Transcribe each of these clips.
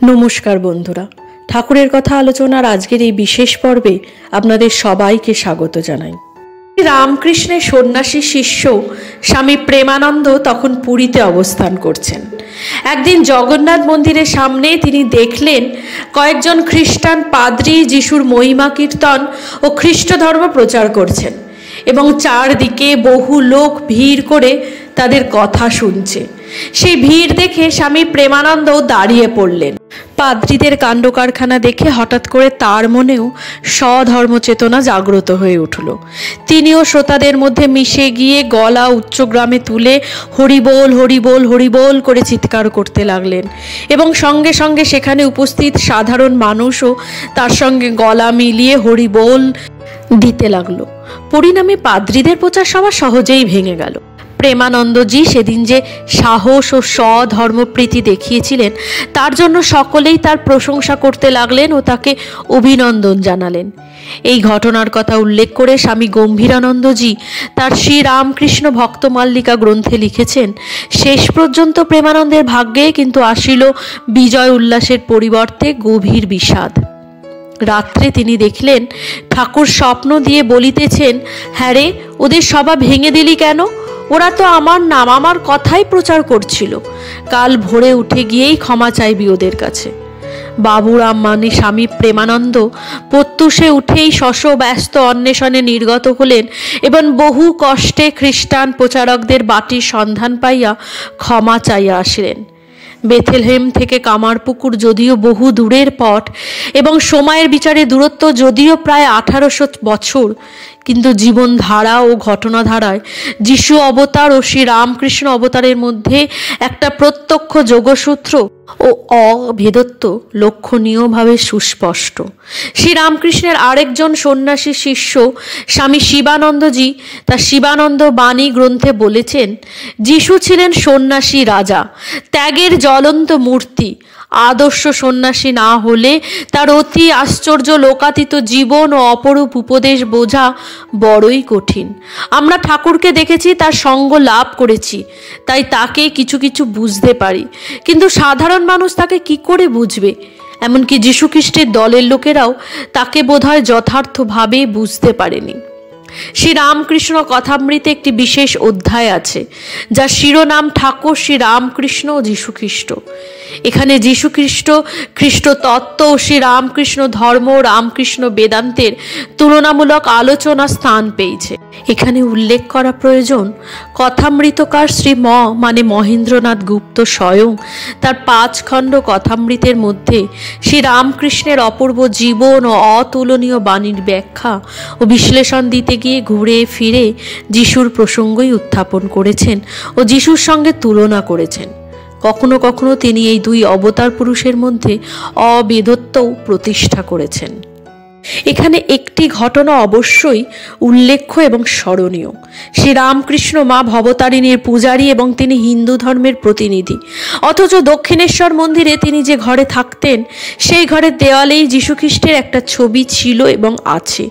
নমস্কার বন্ধুরা, ঠাকুরের কথা আলোচনার আজকের এই বিশেষ পর্বে আপনাদের সবাইকে স্বাগত জানাই। রামকৃষ্ণের সন্ন্যাসী শিষ্য স্বামী প্রেমানন্দ তখন পুরীতে অবস্থান করছেন। একদিন জগন্নাথ মন্দিরের সামনে তিনি দেখলেন কয়েকজন খ্রিস্টান পাদ্রী যিশুর মহিমা কীর্তন ও খ্রিস্ট ধর্ম প্রচার করছেন এবং চারদিকে বহু লোক ভিড় করে তাদের কথা শুনছে। সেই ভিড় দেখে স্বামী প্রেমানন্দ দাঁড়িয়ে পড়লেন। পাদ্রীদের কাণ্ড কারখানা দেখে হঠাৎ করে তার মনেও স্বধর্ম চেতনা জাগ্রত হয়ে উঠল। তিনিও শ্রোতাদের মধ্যে মিশে গিয়ে গলা উচ্চগ্রামে তুলে হরিবোল হরিবোল হরিবোল করে চিৎকার করতে লাগলেন এবং সঙ্গে সঙ্গে সেখানে উপস্থিত সাধারণ মানুষও তার সঙ্গে গলা মিলিয়ে হরিবোল দিতে লাগলো। পরিণামে পাদ্রীদের প্রচার সভা সহজেই ভেঙে গেল। প্রেমানন্দজি সেদিন যে সাহস ও স্বধর্মপ্রীতি দেখিয়েছিলেন তার জন্য সকলেই তার প্রশংসা করতে লাগলেন ও তাকে অভিনন্দন জানালেন। এই ঘটনার কথা উল্লেখ করে স্বামী গম্ভীরানন্দজি তার শ্রী রামকৃষ্ণ ভক্তমাল্লিকা গ্রন্থে লিখেছেন, শেষ পর্যন্ত প্রেমানন্দের ভাগ্যে কিন্তু আসিল বিজয় উল্লাসের পরিবর্তে গভীর বিষাদ। রাত্রে তিনি দেখলেন ঠাকুর স্বপ্ন দিয়ে বলিতেছেন, হ্যাঁ রে, ওদের সভা ভেঙে দিলি কেন? ওরা তো আমার নাম আমার কথাই প্রচার করছিল। কাল ভোরে উঠে গিয়েই ক্ষমা চাইবি ওদের কাছে। বাবুরাম মানে স্বামী প্রেমানন্দ প্রত্যুষে উঠেই শশব্যস্ত অন্বেষণে নির্গত হলেন এবং বহু কষ্টে খ্রিস্টান প্রচারকদের বাটির সন্ধান পাইয়া ক্ষমা চাইয়া আসিলেন। বেথেলহেম থেকে কামারপুকুর যদিও বহু দূরের পথ এবং সময়ের বিচারে দূরত্ব যদিও প্রায় 1800 বছর, কিন্তু জীবনধারা ও ঘটনাধারায় যিশু অবতার ও শ্রী রামকৃষ্ণ অবতারের মধ্যে একটা প্রত্যক্ষ যোগসূত্র ও অভেদত্ব লক্ষণীয়ভাবে সুস্পষ্ট। শ্রী রামকৃষ্ণের আরেকজন সন্ন্যাসী শিষ্য স্বামী শিবানন্দজি তার শিবানন্দ বাণী গ্রন্থে বলেছেন, যিশু ছিলেন সন্ন্যাসী রাজা, ত্যাগের জ্বলন্ত মূর্তি। আদর্শ সন্ন্যাসী না হলে তার অতি আশ্চর্য লোকাতীত জীবন ও অপরূপ উপদেশ বোঝা বড়ই কঠিন। আমরা ঠাকুরকে দেখেছি, তার সঙ্গ লাভ করেছি, তাই তাকে কিছু কিছু বুঝতে পারি, কিন্তু সাধারণ মানুষ তাকে কি করে বুঝবে? এমনকি যীশুখ্রিস্টের দলের লোকেরাও তাকে বোধহয় যথার্থভাবে বুঝতে পারেনি। শ্রী রামকৃষ্ণ কথামৃতে একটি বিশেষ অধ্যায় আছে যার শিরোনাম ঠাকুর শ্রী রামকৃষ্ণ ও যীশুখ্রিস্ট। এখানে যীশুখ্রিস্ট খ্রিস্ট তত্ত্ব ও শ্রী রামকৃষ্ণ ধর্ম রামকৃষ্ণ বেদান্তের তুলনামূলক আলোচনা স্থান পেয়েছে। এখানে উল্লেখ করা প্রয়োজন, কথামৃতকার শ্রী মানে মহেন্দ্রনাথ গুপ্ত স্বয়ং তার 5 খণ্ড কথামৃতের মধ্যে শ্রী রামকৃষ্ণের অপূর্ব জীবন ও অতুলনীয় বাণীর ব্যাখ্যা ও বিশ্লেষণ দিতে গিয়ে ঘুরে ফিরে যিশুর প্রসঙ্গই উত্থাপন করেছেন ও যিশুর সঙ্গে তুলনা করেছেন। কখনো কখনো তিনি এই দুই অবতার পুরুষের মধ্যে অভেদত্বও প্রতিষ্ঠা করেছেন। এখানে একটি ঘটনা অবশ্যই উল্লেখ্য এবং স্মরণীয়। শ্রী রামকৃষ্ণ মা ভবতারিণীর পূজারী এবং তিনি হিন্দু ধর্মের প্রতিনিধি, অথচ দক্ষিণেশ্বর মন্দিরে তিনি যে ঘরে থাকতেন সেই ঘরের দেওয়ালেই যীশুখ্রিস্টের একটা ছবি ছিল এবং আছে।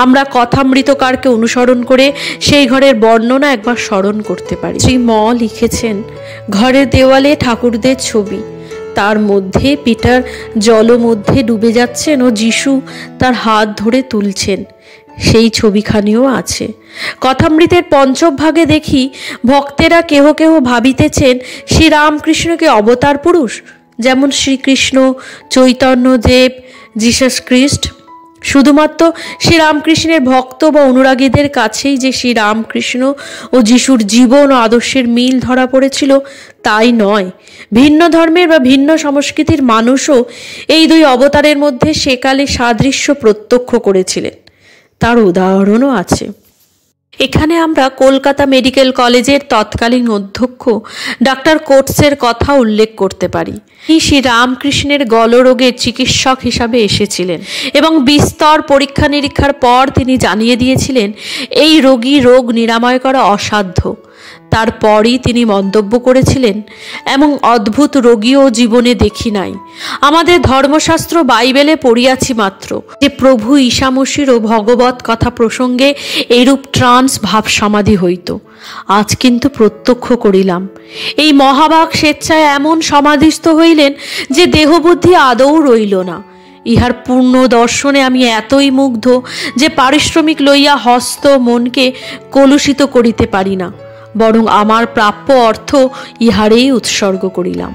আমরা কথামৃতকারকে অনুসরণ করে সেই ঘরের বর্ণনা একবার স্মরণ করতে পারি। শ্রী লিখেছেন, ঘরের দেওয়ালে ঠাকুরদের ছবি, তার মধ্যে পিটার জল মধ্যে ডুবে যাচ্ছেন ও যিশু তার হাত ধরে তুলছেন, সেই ছবিখানিও আছে। কথামৃতের পঞ্চম ভাগে দেখি ভক্তেরা কেহ কেহ ভাবিতেছেন শ্রী রামকৃষ্ণকে অবতার পুরুষ, যেমন শ্রীকৃষ্ণ, চৈতন্যদেব, জিসাস খ্রিস্ট। শুধুমাত্র শ্রী রামকৃষ্ণের ভক্ত বা অনুরাগীদের কাছেই যে শ্রী রামকৃষ্ণ ও যিশুর জীবন ও আদর্শের মিল ধরা পড়েছিল তাই নয়, ভিন্ন ধর্মের বা ভিন্ন সংস্কৃতির মানুষও এই দুই অবতারের মধ্যে সেকালে সাদৃশ্য প্রত্যক্ষ করেছিলেন। তার উদাহরণও আছে। এখানে আমরা কলকাতা মেডিকেল কলেজের তৎকালীন অধ্যক্ষ ডাক্তার কোটসের কথা উল্লেখ করতে পারি। তিনি শ্রী রামকৃষ্ণের গলরোগের চিকিৎসক হিসাবে এসেছিলেন এবং বিস্তর পরীক্ষা নিরীক্ষার পর তিনি জানিয়ে দিয়েছিলেন এই রোগ নিরাময় করা অসাধ্য। তারপরই তিনি মন্তব্য করেছিলেন, এমন অদ্ভুত রোগীও জীবনে দেখি নাই। আমাদের ধর্মশাস্ত্র বাইবেলে পড়িয়াছি মাত্র যে প্রভু ঈশামসীর ও ভগবত কথা প্রসঙ্গে এইরূপ ট্রান্স ভাব সমাধি হইত। আজ কিন্তু প্রত্যক্ষ করিলাম, এই মহাবাক স্বেচ্ছায় এমন সমাধিস্থ হইলেন যে দেহবুদ্ধি আদৌ রইল না। ইহার পূর্ণ দর্শনে আমি এতই মুগ্ধ যে পারিশ্রমিক লইয়া হস্ত মনকে কলুষিত করিতে পারি না, বরং আমার প্রাপ্য অর্থ ইহারেই উৎসর্গ করিলাম।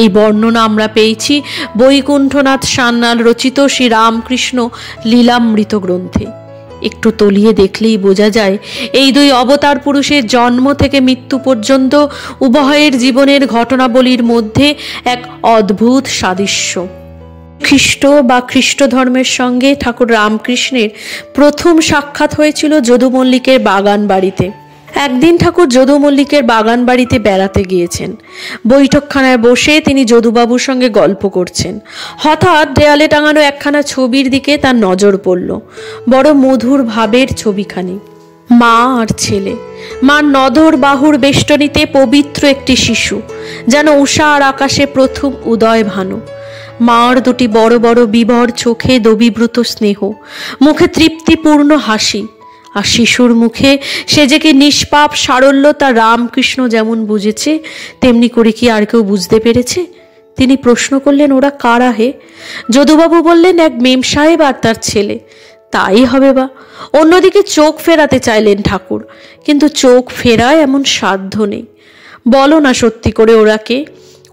এই বর্ণনা আমরা পেয়েছি বৈকুণ্ঠনাথ সান্যাল রচিত শ্রী রামকৃষ্ণ লীলামৃত গ্রন্থে। একটু তলিয়ে দেখলেই বোঝা যায় এই দুই অবতার পুরুষের জন্ম থেকে মৃত্যু পর্যন্ত উভয়ের জীবনের ঘটনাবলীর মধ্যে এক অদ্ভুত সাদৃশ্য। খ্রিস্ট বা খ্রিস্ট ধর্মের সঙ্গে ঠাকুর রামকৃষ্ণের প্রথম সাক্ষাৎ হয়েছিল যদু মল্লিকের বাগান বাড়িতে। একদিন ঠাকুর যদু মল্লিকের বাগান বাড়িতে বেড়াতে গিয়েছেন। বৈঠকখানায় বসে তিনি যদুবাবুর সঙ্গে গল্প করছেন। হঠাৎ দেয়ালে টাঙানো একখানা ছবির দিকে তার নজর পড়ল। বড় মধুর ভাবের ছবিখানি, মা আর ছেলে। মার নধর বাহুর বেষ্টনীতে পবিত্র একটি শিশু, যেন উষা আর আকাশে প্রথম উদয় ভানু। মার দুটি বড় বড় বিবর চোখে দবিব্রত স্নেহ, মুখে তৃপ্তিপূর্ণ হাসি। আর শিশুর মুখে সে যে কি নিষ্পাপ সারল্য তা রামকৃষ্ণ যেমন বুঝেছে, তেমনি করে কি আর কেউ বুঝতে পেরেছে? তিনি প্রশ্ন করলেন, ওরা কারা হে? যদুবাবু বললেন, এক মেম সাহেব আর তার ছেলে। তাই হবে বা। অন্যদিকে চোখ ফেরাতে চাইলেন ঠাকুর, কিন্তু চোখ ফেরায় এমন সাধ্য নেই। বলো না সত্যি করে ওরা কে?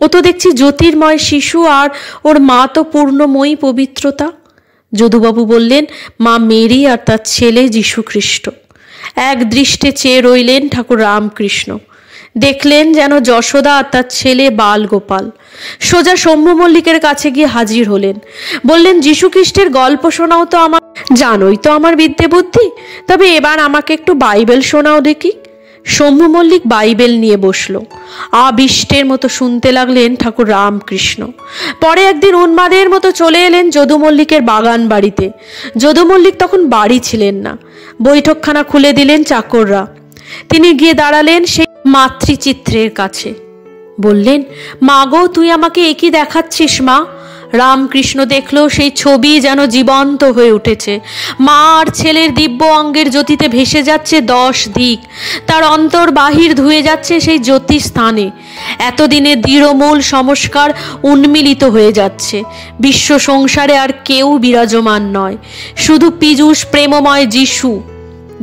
ও তো দেখছি জ্যোতির্ময় শিশু, আর ওর মা তো পূর্ণময়ী পবিত্রতা। যদুবাবু বললেন, মা মেরি আর তার ছেলে যীশু খ্রিস্ট। এক দৃষ্টে চেয়ে রইলেন ঠাকুর রামকৃষ্ণ। দেখলেন যেন যশোদা আর তার ছেলে বাল গোপাল। সোজা শম্ভু মল্লিকের কাছে গিয়ে হাজির হলেন। বললেন, যীশু খ্রিস্টের গল্প শোনাও তো আমার, জানোই তো আমার বিদ্যে বুদ্ধি, তবে এবার আমাকে একটু বাইবেল শোনাও দেখি। শম্ভু মল্লিক বাইবেল নিয়ে বসলো। আবিষ্টের মতো শুনতে লাগলেন ঠাকুর রামকৃষ্ণ। পরে একদিন উন্মাদের মতো চলে এলেন যদু মল্লিকের বাগান বাড়িতে। যদু মল্লিক তখন বাড়ি ছিলেন না। বৈঠকখানা খুলে দিলেন চাকররা। তিনি গিয়ে দাঁড়ালেন সেই মাতৃচিত্রের কাছে। বললেন, মা গো, তুই আমাকে একই দেখাচ্ছিস মা? রামকৃষ্ণ দেখলো সেই ছবি যেন জীবন্ত হয়ে উঠেছে। মা আর ছেলের দিব্য অঙ্গের জ্যোতিতে ভেসে যাচ্ছে 10 দিক। তার অন্তর বাহির ধুয়ে যাচ্ছে সেই জ্যোতি স্থানে। এতদিনে দৃঢ়মূল সংস্কার উন্মিলিত হয়ে যাচ্ছে। বিশ্ব সংসারে আর কেউ বিরাজমান নয়, শুধু পীযূষ প্রেমময় যিশু।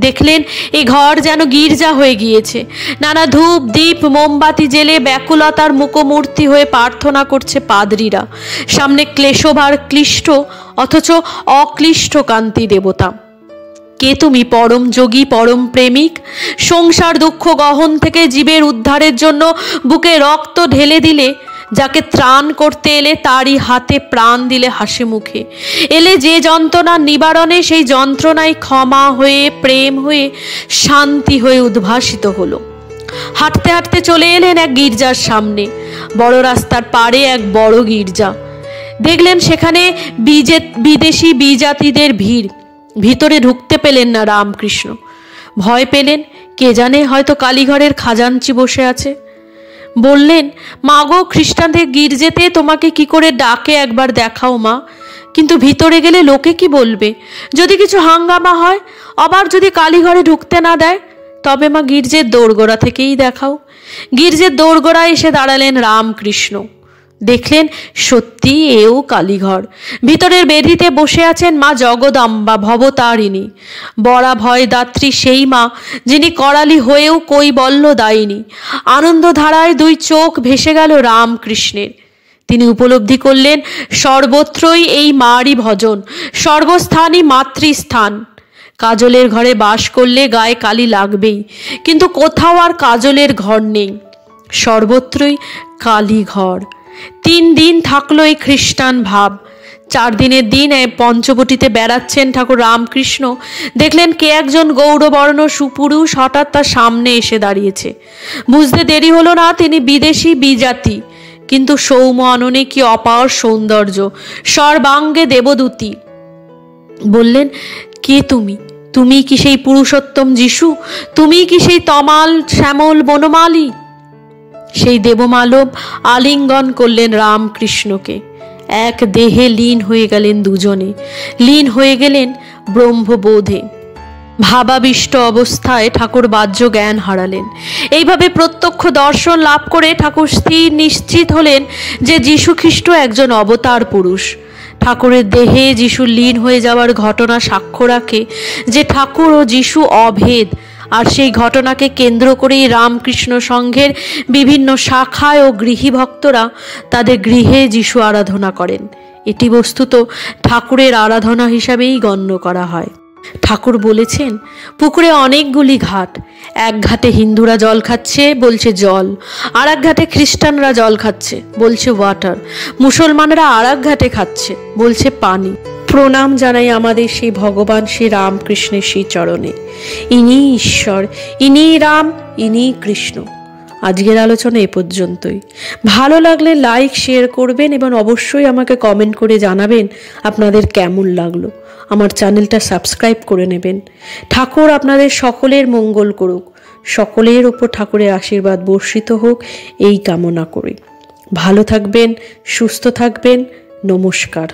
দেখলেন এ ঘর যেন গির্জা হয়ে গিয়েছে। নানা ধূপ দীপ মোমবাতি জেলে ব্যাকুলতার মুখমূর্তি হয়ে প্রার্থনা করছে পাদ্রীরা। সামনে ক্লেশভার ক্লিষ্ট অথচ অক্লিষ্ট কান্তি দেবতা। কে তুমি? পরম যোগী, পরম প্রেমিক। সংসার দুঃখ গহন থেকে জীবের উদ্ধারের জন্য বুকে রক্ত ঢেলে দিলে, যাকে ত্রাণ করতে এলে তারই হাতে প্রাণ দিলে হাসি মুখে। এলে যে যন্ত্রণা নিবারণে, সেই যন্ত্রণায় ক্ষমা হয়ে, প্রেম হয়ে, শান্তি হয়ে উদ্ভাসিত হলো। হাঁটতে হাঁটতে চলে এলেন এক গির্জার সামনে। বড় রাস্তার পাড়ে এক বড় গির্জা। দেখলেন সেখানে বিদেশি বিজাতিদের ভিড়। ভিতরে ঢুকতে পেলেন না রামকৃষ্ণ। ভয় পেলেন, কে জানে হয়তো কালীঘরের খাজাঞ্চি বসে আছে। বললেন, মা গো, খ্রিস্টানদের গির্জেতে তোমাকে কি করে ডাকে একবার দেখাও মা। কিন্তু ভিতরে গেলে লোকে কি বলবে? যদি কিছু হাঙ্গামা হয়, আবার যদি কালীঘরে ঢুকতে না দেয়, তবে মা গির্জের দোরগোড়া থেকেই দেখাও। গির্জের দোরগোড়ায় এসে দাঁড়ালেন রামকৃষ্ণ। দেখলেন সত্যি এও কালীঘর। ভিতরের বেদিতে বসে আছেন মা জগদম্বা ভবতারিণী, বরা ভয় দাত্রী, সেই মা যিনি করালি হয়েও কৈবল্য দায়িনী। আনন্দধারায় 2 চোখ ভেসে গেল রামকৃষ্ণের। তিনি উপলব্ধি করলেন সর্বত্রই এই মারই ভজন, সর্বস্থানই মাতৃস্থান। কাজলের ঘরে বাস করলে গায়ে কালি লাগবেই, কিন্তু কোথাও আর কাজলের ঘর নেই, সর্বত্রই কালী ঘর। 3 দিন থাকলো এই খ্রিস্টান ভাব। 4 দিনের দিন পঞ্চবটিতে বেড়াচ্ছেন ঠাকুর রামকৃষ্ণ। দেখলেন কে একজন গৌরবর্ণ সুপুরুষ হঠাৎ তার সামনে এসে দাঁড়িয়েছে। বুঝতে দেরি হলো না, তিনি বিদেশি বিজাতি, কিন্তু সৌম্য আননে কি অপার সৌন্দর্য, সর্বাঙ্গে দেবদূতী। বললেন, কে তুমি? তুমি কি সেই পুরুষোত্তম যিশু? তুমি কি সেই তমাল শ্যামল বনমালী? সেই দেবমালব আলিঙ্গন করলেন রামকৃষ্ণকে। এক দেহে লীন হয়ে গেলেন দুজনে, লীন হয়ে গেলেন ব্রহ্মবোধে। ভাবাবিষ্ট অবস্থায় ঠাকুর বাহ্য জ্ঞান হারালেন। এইভাবে প্রত্যক্ষ দর্শন লাভ করে ঠাকুর স্থির নিশ্চিত হলেন যে যীশু খ্রিস্ট একজন অবতার পুরুষ। ঠাকুরের দেহে যিশু লীন হয়ে যাওয়ার ঘটনা সাক্ষ্য রাখে যে ঠাকুর ও যিশু অভেদ, আর সেই ঘটনাকে কেন্দ্র করেই রামকৃষ্ণ সংঘের বিভিন্ন শাখায় ও গৃহী ভক্তরা তাদের গৃহে যিশু আরাধনা করেন। এটি বস্তুত ঠাকুরের আরাধনা হিসাবেই গণ্য করা হয়। ঠাকুর বলেছেন, পুকুরে অনেকগুলি ঘাট, এক ঘাটে হিন্দুরা জল খাচ্ছে, বলছে জল, আর এক ঘাটে খ্রিস্টানরা জল খাচ্ছে, বলছে ওয়াটার, মুসলমানরা আর এক ঘাটে খাচ্ছে, বলছে পানি। প্রণাম জানাই আমাদের সেই ভগবান শ্রী রামকৃষ্ণের সেই চরণে। ইনি ঈশ্বর, ইনি রাম, ইনি কৃষ্ণ। আজকের আলোচনা এ পর্যন্তই। ভালো লাগলে লাইক শেয়ার করবেন এবং অবশ্যই আমাকে কমেন্ট করে জানাবেন আপনাদের কেমন লাগলো। আমার চ্যানেলটা সাবস্ক্রাইব করে নেবেন। ঠাকুর আপনাদের সকলের মঙ্গল করুক, সকলের ওপর ঠাকুরের আশীর্বাদ বর্ষিত হোক, এই কামনা করি। ভালো থাকবেন, সুস্থ থাকবেন। নমস্কার।